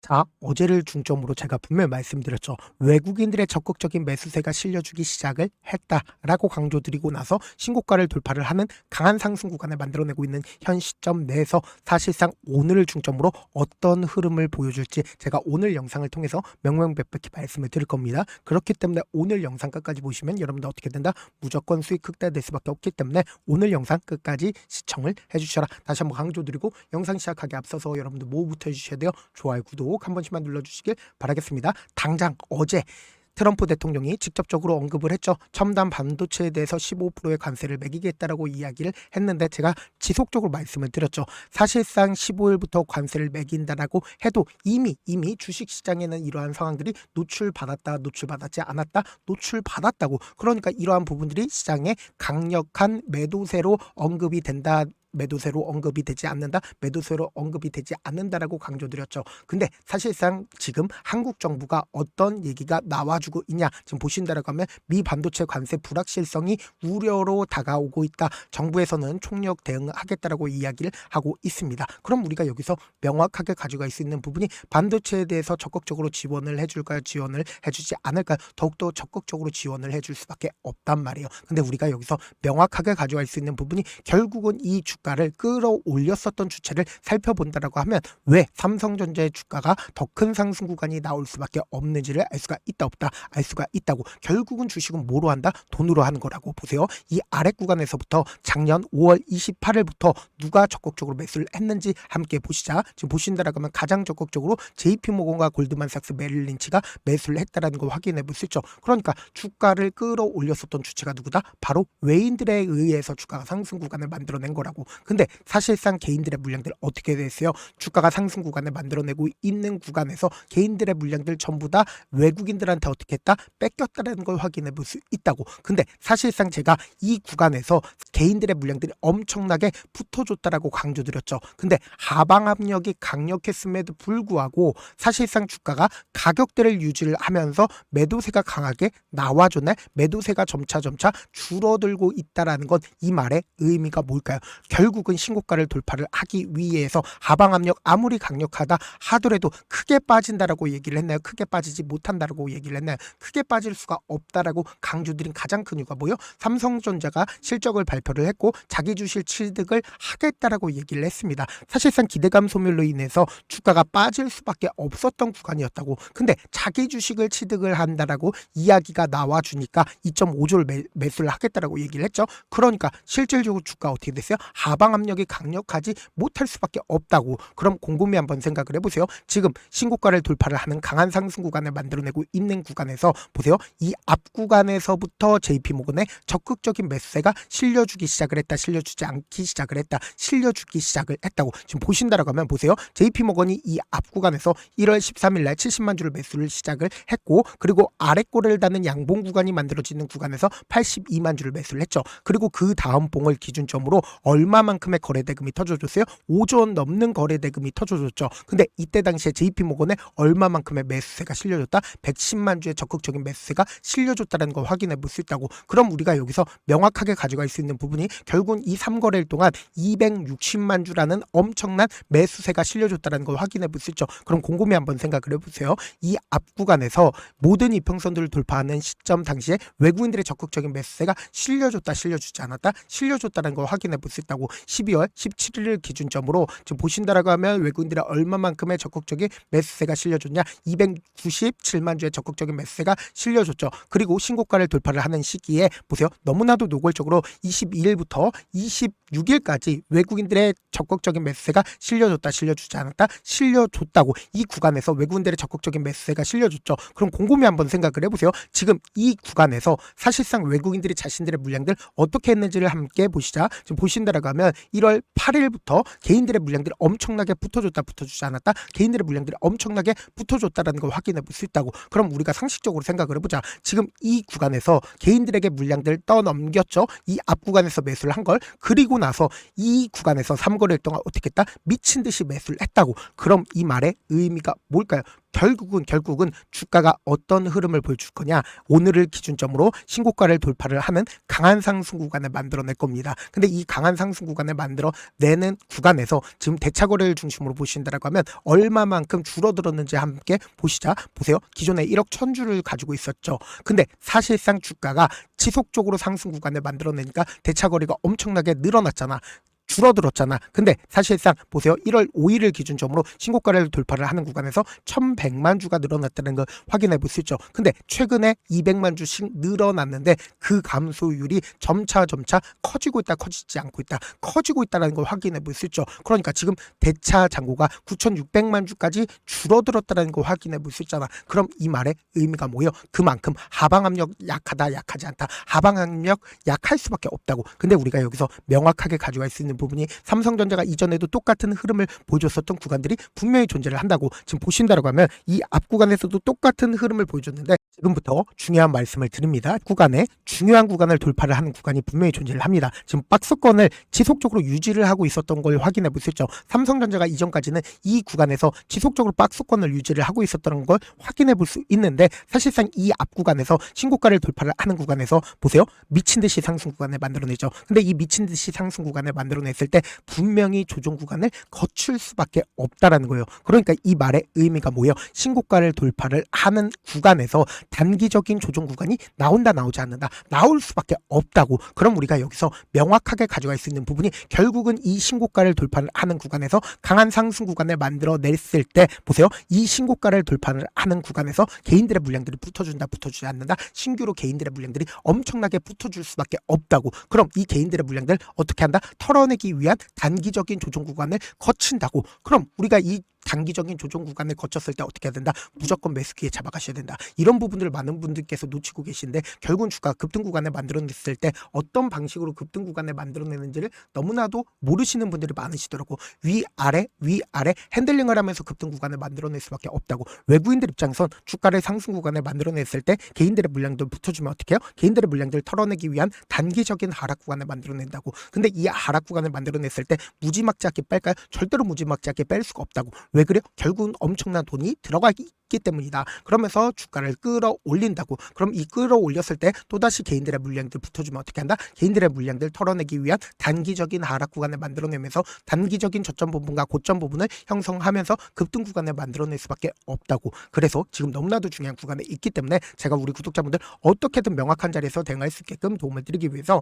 자, 어제를 중점으로 제가 분명히 말씀드렸죠. 외국인들의 적극적인 매수세가 실려주기 시작을 했다라고 강조드리고 나서 신고가를 돌파를 하는 강한 상승 구간을 만들어내고 있는 현 시점 내에서 사실상 오늘을 중점으로 어떤 흐름을 보여줄지 제가 오늘 영상을 통해서 명명백백히 말씀을 드릴 겁니다. 그렇기 때문에 오늘 영상 끝까지 보시면 여러분들 어떻게 된다? 무조건 수익 극대화될 수밖에 없기 때문에 오늘 영상 끝까지 시청을 해주셔라. 다시 한번 강조드리고 영상 시작하기 앞서서 여러분들 뭐부터 해주셔야 돼요? 좋아요, 구독 한 번씩만 눌러주시길 바라겠습니다. 당장 어제 트럼프 대통령이 직접적으로 언급을 했죠. 첨단 반도체에 대해서 15%의 관세를 매기겠다라고 이야기를 했는데 제가 지속적으로 말씀을 드렸죠. 사실상 15일부터 관세를 매긴다라고 해도 이미 주식시장에는 이러한 상황들이 노출받았다, 노출받았지 않았다, 노출받았다고. 그러니까 이러한 부분들이 시장에 강력한 매도세로 언급이 된다. 매도세로 언급이 되지 않는다, 매도세로 언급이 되지 않는다라고 강조드렸죠. 근데 사실상 지금 한국 정부가 어떤 얘기가 나와주고 있냐, 지금 보신다라고 하면 미 반도체 관세 불확실성이 우려로 다가오고 있다. 정부에서는 총력 대응하겠다라고 이야기를 하고 있습니다. 그럼 우리가 여기서 명확하게 가져갈 수 있는 부분이 반도체에 대해서 적극적으로 지원을 해줄까요? 지원을 해주지 않을까요? 더욱더 적극적으로 지원을 해줄 수밖에 없단 말이에요. 근데 우리가 여기서 명확하게 가져갈 수 있는 부분이 결국은 이 주가를 끌어올렸었던 주체를 살펴본다라고 하면 왜 삼성전자의 주가가 더 큰 상승 구간이 나올 수밖에 없는지를 알 수가 있다 없다 알 수가 있다고. 결국은 주식은 뭐로 한다? 돈으로 하는 거라고 보세요. 이 아래 구간에서부터 작년 5월 28일부터 누가 적극적으로 매수를 했는지 함께 보시자. 지금 보신다라고 하면 가장 적극적으로 JP모건과 골드만삭스 메릴린치가 매수를 했다라는 걸 확인해 볼 수 있죠. 그러니까 주가를 끌어올렸었던 주체가 누구다? 바로 외인들에 의해서 주가가 상승 구간을 만들어낸 거라고. 근데 사실상 개인들의 물량들 어떻게 됐어요? 주가가 상승 구간을 만들어내고 있는 구간에서 개인들의 물량들 전부 다 외국인들한테 어떻게 했다? 뺏겼다는 걸 확인해 볼 수 있다고. 근데 사실상 제가 이 구간에서 개인들의 물량들이 엄청나게 붙어줬다라고 강조드렸죠. 근데 하방 압력이 강력했음에도 불구하고 사실상 주가가 가격대를 유지를 하면서 매도세가 강하게 나와줬네. 매도세가 점차 줄어들고 있다라는 건 이 말의 의미가 뭘까요? 결국은 신고가를 돌파를 하기 위해서 하방 압력 아무리 강력하다 하더라도 크게 빠진다라고 얘기를 했나요? 크게 빠지지 못한다라고 얘기를 했나요? 크게 빠질 수가 없다라고 강조드린 가장 큰 이유가 뭐예요? 삼성전자가 실적을 발표를 했고 자기 주식 취득을 하겠다라고 얘기를 했습니다. 사실상 기대감 소멸로 인해서 주가가 빠질 수밖에 없었던 구간이었다고. 근데 자기 주식을 취득을 한다라고 이야기가 나와주니까 2.5조를 매수를 하겠다라고 얘기를 했죠. 그러니까 실질적으로 주가 어떻게 됐어요? 하방 압력이 강력하지 못할 수밖에 없다고. 그럼 곰곰이 한번 생각을 해보세요. 지금 신고가를 돌파를 하는 강한 상승 구간을 만들어내고 있는 구간에서 보세요. 이 앞 구간에서부터 JP모건의 적극적인 매수세가 실려주기 시작을 했다, 실려주지 않기 시작을 했다, 실려주기 시작을 했다고. 지금 보신다라고 하면 보세요. JP모건이 이 앞 구간에서 1월 13일 날 70만 주를 매수를 시작을 했고, 그리고 아래꼬를 닫는 양봉 구간이 만들어지는 구간에서 82만 주를 매수를 했죠. 그리고 그 다음 봉을 기준점으로 얼마만큼의 거래대금이 터져줬어요? 5조 원 넘는 거래대금이 터져줬죠. 근데 이때 당시에 JP모건에 얼마만큼의 매수세가 실려줬다? 110만 주의 적극적인 매수세가 실려줬다는 걸 확인해 볼 수 있다고. 그럼 우리가 여기서 명확하게 가져갈 수 있는 부분이 결국은 이 3거래일 동안 260만 주라는 엄청난 매수세가 실려줬다는 걸 확인해 볼 수 있죠. 그럼 곰곰이 한번 생각을 해보세요. 이 앞 구간에서 모든 이평선들을 돌파하는 시점 당시에 외국인들의 적극적인 매수세가 실려줬다, 실려주지 않았다, 실려줬다는 걸 확인해 볼 수 있다고. 12월 17일 기준점으로 지금 보신다라고 하면 외국인들의 얼마만큼의 적극적인 매수세가 실려줬냐? 297만 주의 적극적인 매수세가 실려줬죠. 그리고 신고가를 돌파를 하는 시기에 보세요. 너무나도 노골적으로 22일부터 26일까지 외국인들의 적극적인 매수세가 실려줬다, 실려주지 않았다, 실려줬다고. 이 구간에서 외국인들의 적극적인 매수세가 실려줬죠. 그럼 곰곰이 한번 생각을 해보세요. 지금 이 구간에서 사실상 외국인들이 자신들의 물량들 어떻게 했는지를 함께 보시자. 지금 보신다라고 하면 1월 8일부터 개인들의 물량들이 엄청나게 붙어줬다, 붙어주지 않았다, 개인들의 물량들이 엄청나게 붙어줬다라는 걸 확인해 볼 수 있다고. 그럼 우리가 상식적으로 생각을 해보자. 지금 이 구간에서 개인들에게 물량들 떠넘겼죠. 이 앞 구간에서 매수를 한 걸. 그리고 나서 이 구간에서 3거래 대차거래일 동안 어떻게 했다? 미친 듯이 매수를 했다고. 그럼 이 말의 의미가 뭘까요? 결국은 주가가 어떤 흐름을 보여줄 거냐, 오늘을 기준점으로 신고가를 돌파를 하는 강한 상승 구간을 만들어낼 겁니다. 근데 이 강한 상승 구간을 만들어내는 구간에서 지금 대차거래를 중심으로 보신다라고 하면 얼마만큼 줄어들었는지 함께 보시자. 보세요. 기존에 1억 1000주를 가지고 있었죠. 근데 사실상 주가가 지속적으로 상승 구간을 만들어내니까 대차거래가 엄청나게 늘어났잖아. 줄어들었잖아. 근데 사실상 보세요. 1월 5일을 기준점으로 신고가를 돌파를 하는 구간에서 1100만 주가 늘어났다는 걸 확인해 볼 수 있죠. 근데 최근에 200만 주씩 늘어났는데 그 감소율이 점차 커지고 있다, 커지지 않고 있다, 커지고 있다는 걸 확인해 볼 수 있죠. 그러니까 지금 대차 잔고가 9600만 주까지 줄어들었다는 걸 확인해 볼 수 있잖아. 그럼 이 말의 의미가 뭐예요? 그만큼 하방 압력 약하다, 약하지 않다, 하방 압력 약할 수밖에 없다고. 근데 우리가 여기서 명확하게 가져갈 수 있는 부분이 삼성전자가 이전에도 똑같은 흐름을 보여줬었던 구간들이 분명히 존재를 한다고. 지금 보신다라고 하면 이 앞 구간에서도 똑같은 흐름을 보여줬는데 지금부터 중요한 말씀을 드립니다. 구간에 중요한 구간을 돌파를 하는 구간이 분명히 존재를 합니다. 지금 박스권을 지속적으로 유지를 하고 있었던 걸 확인해 볼 수 있죠. 삼성전자가 이전까지는 이 구간에서 지속적으로 박스권을 유지를 하고 있었던 걸 확인해 볼 수 있는데 사실상 이 앞 구간에서 신고가를 돌파를 하는 구간에서 보세요. 미친 듯이 상승 구간을 만들어내죠. 근데 이 미친 듯이 상승 구간을 만들어냈을 때 분명히 조정 구간을 거칠 수밖에 없다라는 거예요. 그러니까 이 말의 의미가 뭐예요? 신고가를 돌파를 하는 구간에서 단기적인 조정 구간이 나온다, 나오지 않는다, 나올 수밖에 없다고. 그럼 우리가 여기서 명확하게 가져갈 수 있는 부분이 결국은 이 신고가를 돌파를 하는 구간에서 강한 상승 구간을 만들어냈을 때 보세요. 이 신고가를 돌파를 하는 구간에서 개인들의 물량들이 붙어준다, 붙어주지 않는다, 신규로 개인들의 물량들이 엄청나게 붙어줄 수밖에 없다고. 그럼 이 개인들의 물량들 어떻게 한다? 털어내기 위한 단기적인 조정 구간을 거친다고. 그럼 우리가 이 단기적인 조정 구간을 거쳤을 때 어떻게 해야 된다? 무조건 매수기에 잡아가셔야 된다. 이런 부분들을 많은 분들께서 놓치고 계신데 결국은 주가 급등 구간을 만들어냈을 때 어떤 방식으로 급등 구간을 만들어내는지를 너무나도 모르시는 분들이 많으시더라고. 위아래 핸들링을 하면서 급등 구간을 만들어낼 수밖에 없다고. 외국인들 입장에선 주가를 상승 구간을 만들어냈을 때 개인들의 물량들 붙어주면 어떻게 해요? 개인들의 물량들을 털어내기 위한 단기적인 하락 구간을 만들어낸다고. 근데 이 하락 구간을 만들어냈을 때 무지막지 않게 뺄까요? 절대로 무지막지 않게 뺄 수가 없다고. 왜 그래요? 결국은 엄청난 돈이 들어가기 있기 때문이다. 그러면서 주가를 끌어올린다고. 그럼 이 끌어올렸을 때 또다시 개인들의 물량들 붙어주면 어떻게 한다? 개인들의 물량들 털어내기 위한 단기적인 하락 구간을 만들어내면서 단기적인 저점 부분과 고점 부분을 형성하면서 급등 구간을 만들어낼 수밖에 없다고. 그래서 지금 너무나도 중요한 구간에 있기 때문에 제가 우리 구독자분들 어떻게든 명확한 자리에서 대응할 수 있게끔 도움을 드리기 위해서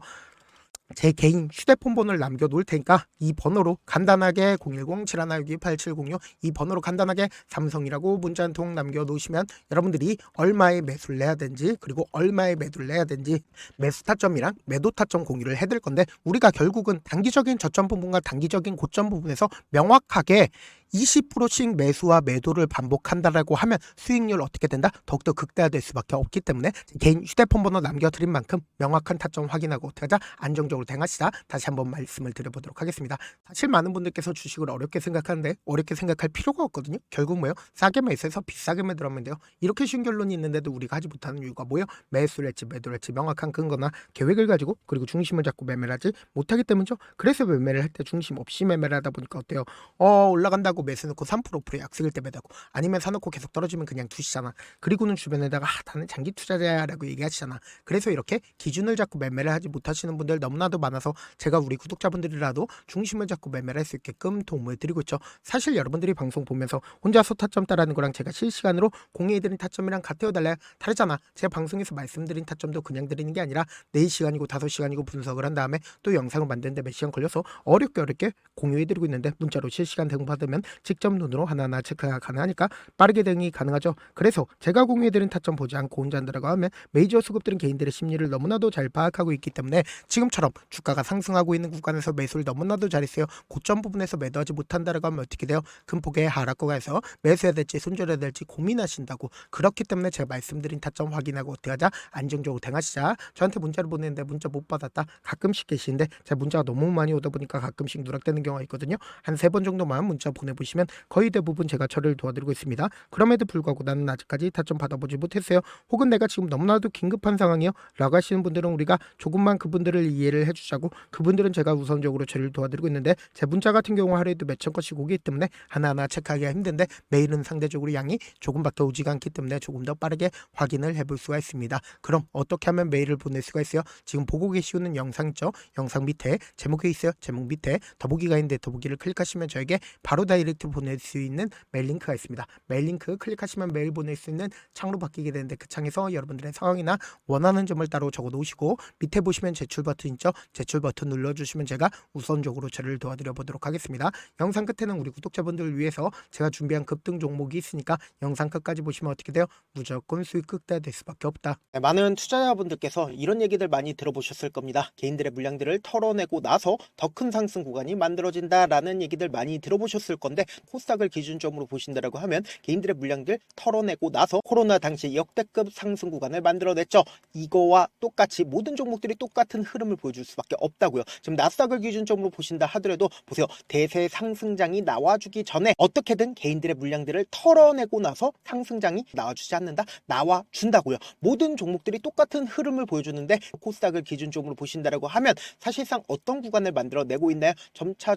제 개인 휴대폰 번호를 남겨놓을 테니까 이 번호로 간단하게 010-7162-8706 이 번호로 간단하게 삼성이라고 문자 한 통 남겨놓으시면 여러분들이 얼마에 매수를 해야 되는지 그리고 얼마에 매도를 해야 되는지 매수 타점이랑 매도 타점 공유를 해드릴 건데 우리가 결국은 단기적인 저점 부분과 단기적인 고점 부분에서 명확하게 20%씩 매수와 매도를 반복한다라고 하면 수익률 어떻게 된다? 더욱더 극대화될 수밖에 없기 때문에 개인 휴대폰 번호 남겨드린 만큼 명확한 타점 확인하고 어떻게 하자? 안정적으로 대응하시자. 다시 한번 말씀을 드려보도록 하겠습니다. 사실 많은 분들께서 주식을 어렵게 생각하는데 어렵게 생각할 필요가 없거든요. 결국 뭐예요? 싸게 매수해서 비싸게 매도하면 돼요. 이렇게 쉬운 결론이 있는데도 우리가 하지 못하는 이유가 뭐예요? 매수를 했지 매도를 했지 명확한 근거나 계획을 가지고 그리고 중심을 잡고 매매를 하지 못하기 때문이죠. 그래서 매매를 할 때 중심 없이 매매를 하다 보니까 어때요? 올라간다고 매수 놓고 3% 5% 약속일 때 매다고 아니면 사놓고 계속 떨어지면 그냥 두시잖아. 그리고는 주변에다가 나는 장기 투자자야라고 얘기하시잖아. 그래서 이렇게 기준을 잡고 매매를 하지 못하시는 분들 너무나도 많아서 제가 우리 구독자분들이라도 중심을 잡고 매매를 할 수 있게끔 도움을 드리고 있죠. 사실 여러분들이 방송 보면서 혼자서 타점 따라하는 거랑 제가 실시간으로 공유해드린 타점이랑 같아요 달라요? 다르잖아. 제가 방송에서 말씀드린 타점도 그냥 드리는 게 아니라 4시간이고 5시간이고 분석을 한 다음에 또 영상을 만드는데 몇 시간 걸려서 어렵게 공유해드리고 있는데 문자로 실시간 대응 받으면 직접 눈으로 하나하나 체크가 가능하니까 빠르게 대응이 가능하죠. 그래서 제가 공유해드린 타점 보지 않고 혼자 한다고 하면 메이저 수급들은 개인들의 심리를 너무나도 잘 파악하고 있기 때문에 지금처럼 주가가 상승하고 있는 구간에서 매수를 너무나도 잘했어요. 고점 부분에서 매도하지 못한다고 하면 어떻게 돼요? 큰 폭의 하락구간에서 매수해야 될지 손절해야 될지 고민하신다고. 그렇기 때문에 제가 말씀드린 타점 확인하고 어떻게 하자? 안정적으로 대응하시자. 저한테 문자를 보내는데 문자 못 받았다 가끔씩 계시는데 제가 문자가 너무 많이 오다 보니까 가끔씩 누락되는 경우가 있거든요. 한 3번 정도만 문자 보내 보내보시면 거의 대부분 제가 처리를 도와드리고 있습니다. 그럼에도 불구하고 나는 아직까지 타점 받아보지 못했어요. 혹은 내가 지금 너무나도 긴급한 상황이요 라고 하시는 분들은 우리가 조금만 그분들을 이해를 해주자고, 그분들은 제가 우선적으로 처리를 도와드리고 있는데, 제 문자 같은 경우 하루에도 몇천 건씩 오기 때문에 하나하나 체크하기가 힘든데, 메일은 상대적으로 양이 조금밖에 오지가 않기 때문에 조금 더 빠르게 확인을 해볼 수가 있습니다. 그럼 어떻게 하면 메일을 보낼 수가 있어요? 지금 보고 계시는 영상 있죠? 영상 밑에 제목이 있어요. 제목 밑에 더보기가 있는데 더보기를 클릭하시면 저에게 바로 다이렉트 보낼 수 있는 메일 링크가 있습니다. 메일 링크 클릭하시면 메일 보낼 수 있는 창으로 바뀌게 되는데, 그 창에서 여러분들의 상황이나 원하는 점을 따로 적어 놓으시고 밑에 보시면 제출 버튼 있죠? 제출 버튼 눌러주시면 제가 우선적으로 처리를 도와드려 보도록 하겠습니다. 영상 끝에는 우리 구독자분들을 위해서 제가 준비한 급등 종목이 있으니까 영상 끝까지 보시면 어떻게 돼요? 무조건 수익 극대화될 수밖에 없다. 네, 많은 투자자분들께서 이런 얘기들 많이 들어보셨을 겁니다. 개인들의 물량들을 털어내고 나서 더 큰 상승 구간이 만들어진다라는 얘기들 많이 들어보셨을 건데, 코스닥을 기준점으로 보신다라고 하면 개인들의 물량들 털어내고 나서 코로나 당시 역대급 상승 구간을 만들어냈죠. 이거와 똑같이 모든 종목들이 똑같은 흐름을 보여줄 수밖에 없다고요. 지금 나스닥을 기준점으로 보신다 하더라도 보세요. 대세 상승장이 나와주기 전에 어떻게든 개인들의 물량들을 털어내고 나서 상승장이 나와주지 않는다? 나와준다고요. 모든 종목들이 똑같은 흐름을 보여주는데, 코스닥을 기준점으로 보신다라고 하면 사실상 어떤 구간을 만들어내고 있나요? 점차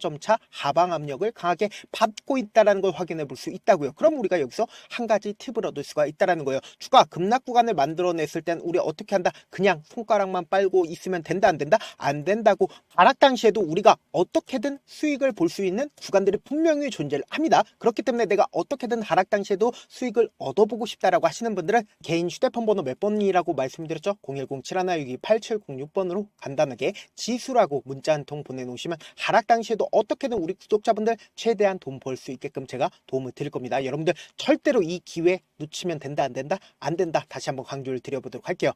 하방 압력을 강하게 받고 있다는 걸 확인해 볼 수 있다고요. 그럼 우리가 여기서 한 가지 팁을 얻을 수가 있다는 거예요. 주가 급락 구간을 만들어냈을 땐 우리 어떻게 한다? 그냥 손가락만 빨고 있으면 된다, 안 된다? 안 된다고. 하락 당시에도 우리가 어떻게든 수익을 볼 수 있는 구간들이 분명히 존재를 합니다. 그렇기 때문에 내가 어떻게든 하락 당시에도 수익을 얻어보고 싶다라고 하시는 분들은 개인 휴대폰 번호 몇 번이라고 말씀드렸죠? 010-7162-8706번으로 간단하게 지수라고 문자 한 통 보내놓으시면 하락 당시에도 어떻게든 우리 구독자분들 최대한 돈 벌 수 있게끔 제가 도움을 드릴 겁니다. 여러분들 절대로 이 기회 놓치면 된다, 안 된다? 안 된다. 다시 한번 강조를 드려보도록 할게요.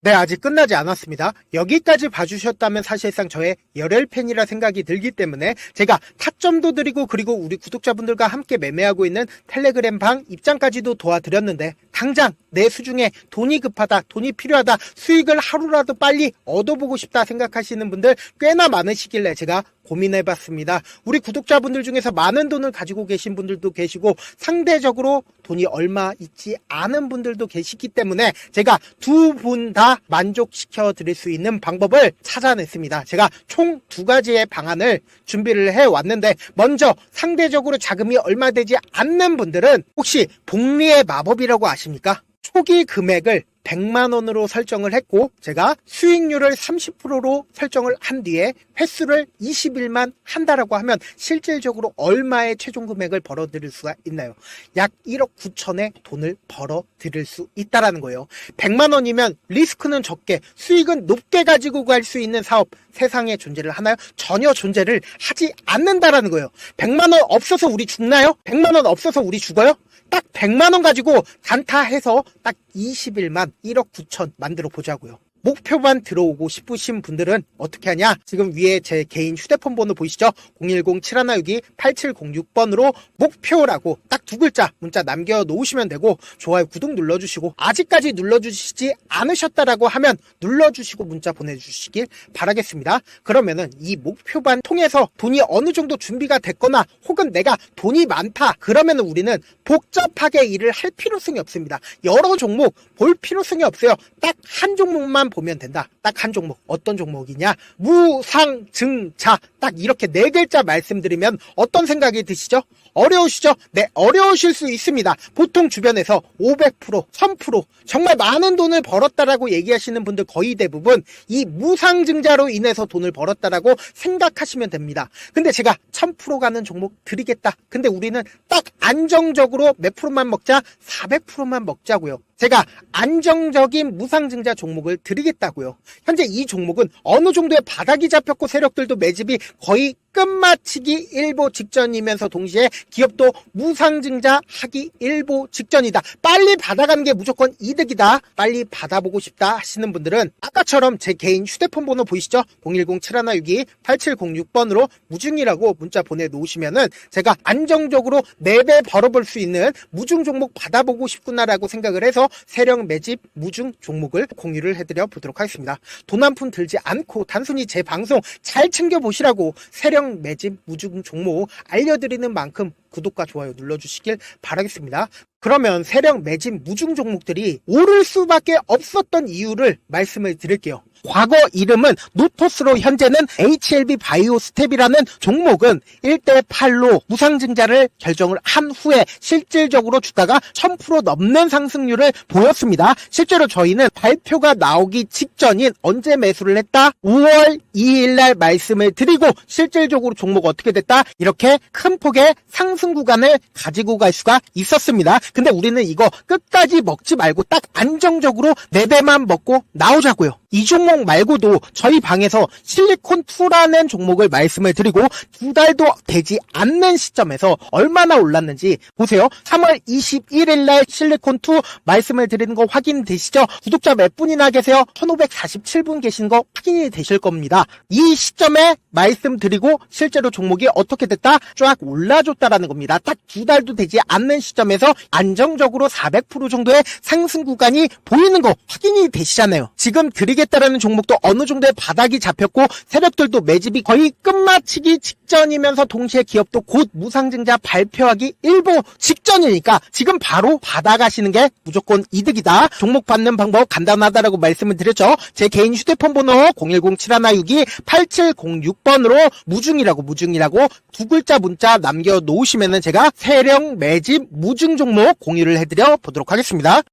네, 아직 끝나지 않았습니다. 여기까지 봐주셨다면 사실상 저의 열혈 팬이라 생각이 들기 때문에 제가 타점도 드리고, 그리고 우리 구독자분들과 함께 매매하고 있는 텔레그램 방 입장까지도 도와드렸는데, 당장 내 수중에 돈이 급하다, 돈이 필요하다, 수익을 하루라도 빨리 얻어보고 싶다 생각하시는 분들 꽤나 많으시길래 제가 고민해봤습니다. 우리 구독자분들 중에서 많은 돈을 가지고 계신 분들도 계시고, 상대적으로 돈이 얼마 있지 않은 분들도 계시기 때문에 제가 두 분 다 만족시켜 드릴 수 있는 방법을 찾아냈습니다. 제가 총 두 가지의 방안을 준비를 해왔는데, 먼저 상대적으로 자금이 얼마 되지 않는 분들은 혹시 복리의 마법이라고 아십니까? 초기 금액을 100만원으로 설정을 했고, 제가 수익률을 30%로 설정을 한 뒤에 횟수를 20일만 한다라고 하면 실질적으로 얼마의 최종 금액을 벌어들일 수가 있나요? 약 1억 9천의 돈을 벌어들일 수 있다라는 거예요. 100만원이면 리스크는 적게 수익은 높게 가지고 갈 수 있는 사업, 세상에 존재를 하나요? 전혀 존재를 하지 않는다라는 거예요. 100만원 없어서 우리 죽나요? 100만원 없어서 우리 죽어요? 딱 100만원 가지고 단타해서 딱 20일만 1억 9천 만들어 보자고요. 목표만 들어오고 싶으신 분들은 어떻게 하냐? 지금 위에 제 개인 휴대폰 번호 보이시죠? 010-7162-8706번으로 목표라고 딱 두 글자 문자 남겨놓으시면 되고, 좋아요, 구독 눌러주시고, 아직까지 눌러주시지 않으셨다라고 하면 눌러주시고 문자 보내주시길 바라겠습니다. 그러면은 이 목표반 통해서 돈이 어느 정도 준비가 됐거나, 혹은 내가 돈이 많다 그러면은 우리는 복잡하게 일을 할 필요성이 없습니다. 여러 종목 볼 필요성이 없어요. 딱 한 종목만 보면 된다. 딱 한 종목. 어떤 종목이냐? 무상증자. 딱 이렇게 네 글자 말씀드리면 어떤 생각이 드시죠? 어려우시죠? 네, 어려우실 수 있습니다. 보통 주변에서 500%, 1000% 정말 많은 돈을 벌었다라고 얘기하시는 분들 거의 대부분 이 무상증자로 인해서 돈을 벌었다라고 생각하시면 됩니다. 근데 제가 1000% 가는 종목 드리겠다. 근데 우리는 딱 안정적으로 몇 프로만 먹자? 400%만 먹자고요. 제가 안정적인 무상증자 종목을 드리겠다고요. 현재 이 종목은 어느 정도의 바닥이 잡혔고 세력들도 매집이 거의 끝마치기 일보 직전이면서 동시에 기업도 무상증자 하기 일보 직전이다. 빨리 받아가는 게 무조건 이득이다. 빨리 받아보고 싶다 하시는 분들은 아까처럼 제 개인 휴대폰 번호 보이시죠? 010-7162-8706번으로 무중이라고 문자 보내놓으시면은 제가 안정적으로 4배 벌어볼 수 있는 무중 종목 받아보고 싶구나라고 생각을 해서 세력 매집 무중 종목을 공유를 해드려 보도록 하겠습니다. 돈 한 푼 들지 않고 단순히 제 방송 잘 챙겨보시라고 세력 매집 무중 종목 알려드리는 만큼 구독과 좋아요 눌러주시길 바라겠습니다. 그러면 세력 매집 무중 종목들이 오를 수밖에 없었던 이유를 말씀을 드릴게요. 과거 이름은 노토스로 현재는 HLB 바이오스텝이라는 종목은 1대8로 무상증자를 결정을 한 후에 실질적으로 주가가 1000% 넘는 상승률을 보였습니다. 실제로 저희는 발표가 나오기 직전인 언제 매수를 했다? 5월 2일 날 말씀을 드리고 실질적으로 종목 어떻게 됐다? 이렇게 큰 폭의 상승 구간을 가지고 갈 수가 있었습니다. 근데 우리는 이거 끝까지 먹지 말고 딱 안정적으로 4배만 먹고 나오자고요. 이 종목 말고도 저희 방에서 실리콘2라는 종목을 말씀을 드리고 2달도 되지 않는 시점에서 얼마나 올랐는지 보세요. 3월 21일 날 실리콘2 말씀을 드리는 거 확인되시죠? 구독자 몇 분이나 계세요? 1547분 계신 거 확인이 되실 겁니다. 이 시점에 말씀드리고 실제로 종목이 어떻게 됐다? 쫙 올라줬다라는 겁니다. 딱 2달도 되지 않는 시점에서 안정적으로 400% 정도의 상승 구간이 보이는 거 확인이 되시잖아요. 지금 드리겠다라는 종목도 어느 정도의 바닥이 잡혔고 세력들도 매집이 거의 끝마치기 직전이면서 동시에 기업도 곧 무상증자 발표하기 일보 직전이니까 지금 바로 받아가시는 게 무조건 이득이다. 종목 받는 방법 간단하다라고 말씀을 드렸죠. 제 개인 휴대폰 번호 010-7162-8706번으로 무중이라고 두 글자 문자 남겨놓으시면은 제가 세력 매집 무중 종목 공유를 해드려 보도록 하겠습니다.